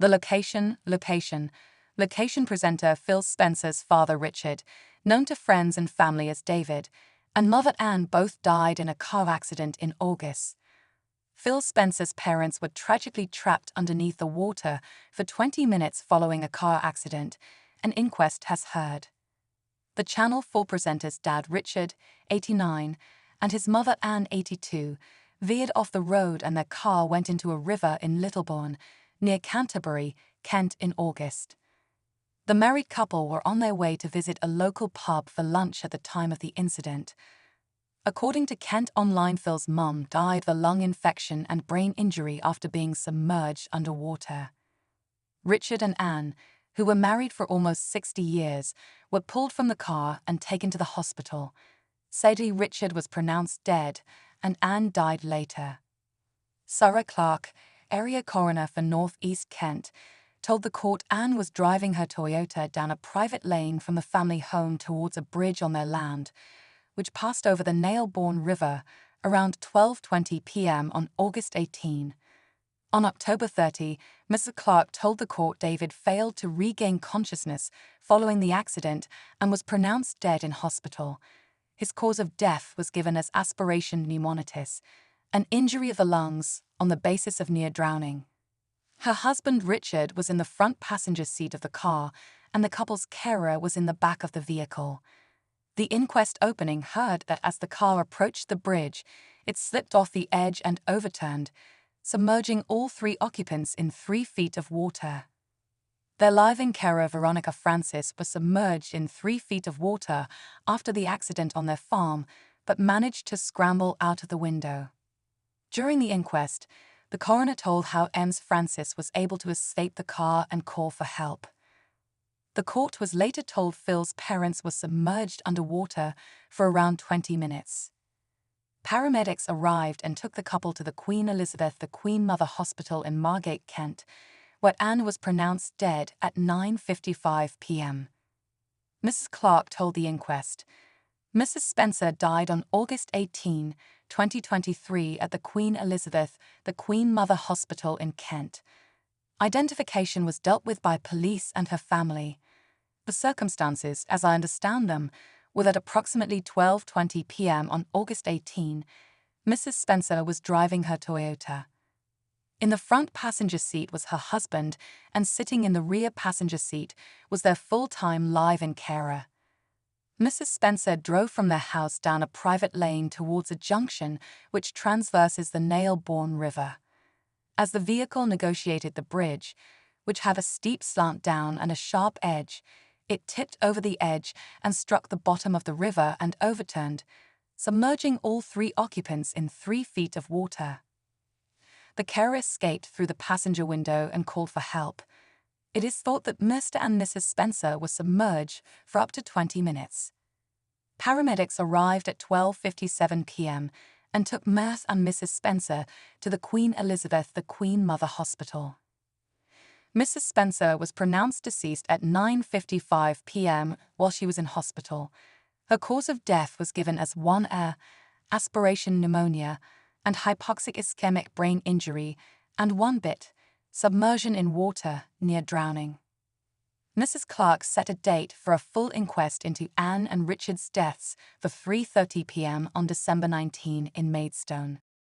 The location presenter Phil Spencer's father Richard, known to friends and family as David, and mother Anne both died in a car accident in August. Phil Spencer's parents were tragically trapped underneath the water for 20 minutes following a car accident, an inquest has heard. The Channel 4 presenter's dad Richard, 89, and his mother Anne, 82, veered off the road and their car went into a river in Littlebourne, near Canterbury, Kent in August. The married couple were on their way to visit a local pub for lunch at the time of the incident. According to Kent Online, Phil's mum died of a lung infection and brain injury after being submerged underwater. Richard and Anne, who were married for almost 60 years, were pulled from the car and taken to the hospital. Sadly, Richard was pronounced dead and Anne died later. Sarah Clark, area coroner for North East Kent, told the court Anne was driving her Toyota down a private lane from the family home towards a bridge on their land, which passed over the Nailbourne River around 12:20 p.m. on August 18. On October 30, Mrs. Clark told the court David failed to regain consciousness following the accident and was pronounced dead in hospital. His cause of death was given as aspiration pneumonitis, an injury of the lungs on the basis of near drowning. Her husband Richard was in the front passenger seat of the car, and the couple's carer was in the back of the vehicle. The inquest opening heard that as the car approached the bridge, it slipped off the edge and overturned, submerging all three occupants in 3 feet of water. Their live-in carer Veronica Francis was submerged in 3 feet of water after the accident on their farm, but managed to scramble out of the window. During the inquest, the coroner told how Ms. Francis was able to escape the car and call for help. The court was later told Phil's parents were submerged underwater for around 20 minutes. Paramedics arrived and took the couple to the Queen Elizabeth the Queen Mother Hospital in Margate, Kent, where Anne was pronounced dead at 9:55 p.m. Mrs. Clark told the inquest, Mrs. Spencer died on August 18, 2023 at the Queen Elizabeth the Queen Mother Hospital in Kent. Identification was dealt with by police and her family. The circumstances, as I understand them, were that approximately 12:20 p.m. on August 18, Mrs. Spencer was driving her Toyota. In the front passenger seat was her husband, and sitting in the rear passenger seat was their full-time live-in carer. Mrs. Spencer drove from their house down a private lane towards a junction which transverses the Nailbourne River. As the vehicle negotiated the bridge, which had a steep slant down and a sharp edge, it tipped over the edge and struck the bottom of the river and overturned, submerging all 3 occupants in 3 feet of water. The carer escaped through the passenger window and called for help. It is thought that Mr. and Mrs. Spencer were submerged for up to 20 minutes. Paramedics arrived at 12:57 p.m. and took Ms. and Mrs. Spencer to the Queen Elizabeth the Queen Mother Hospital. Mrs. Spencer was pronounced deceased at 9:55 p.m. while she was in hospital. Her cause of death was given as 1A, aspiration pneumonia, and hypoxic ischemic brain injury, and 1B, submersion in water near drowning. Mrs. Clark set a date for a full inquest into Anne and Richard's deaths for 3:30 p.m. on December 19 in Maidstone.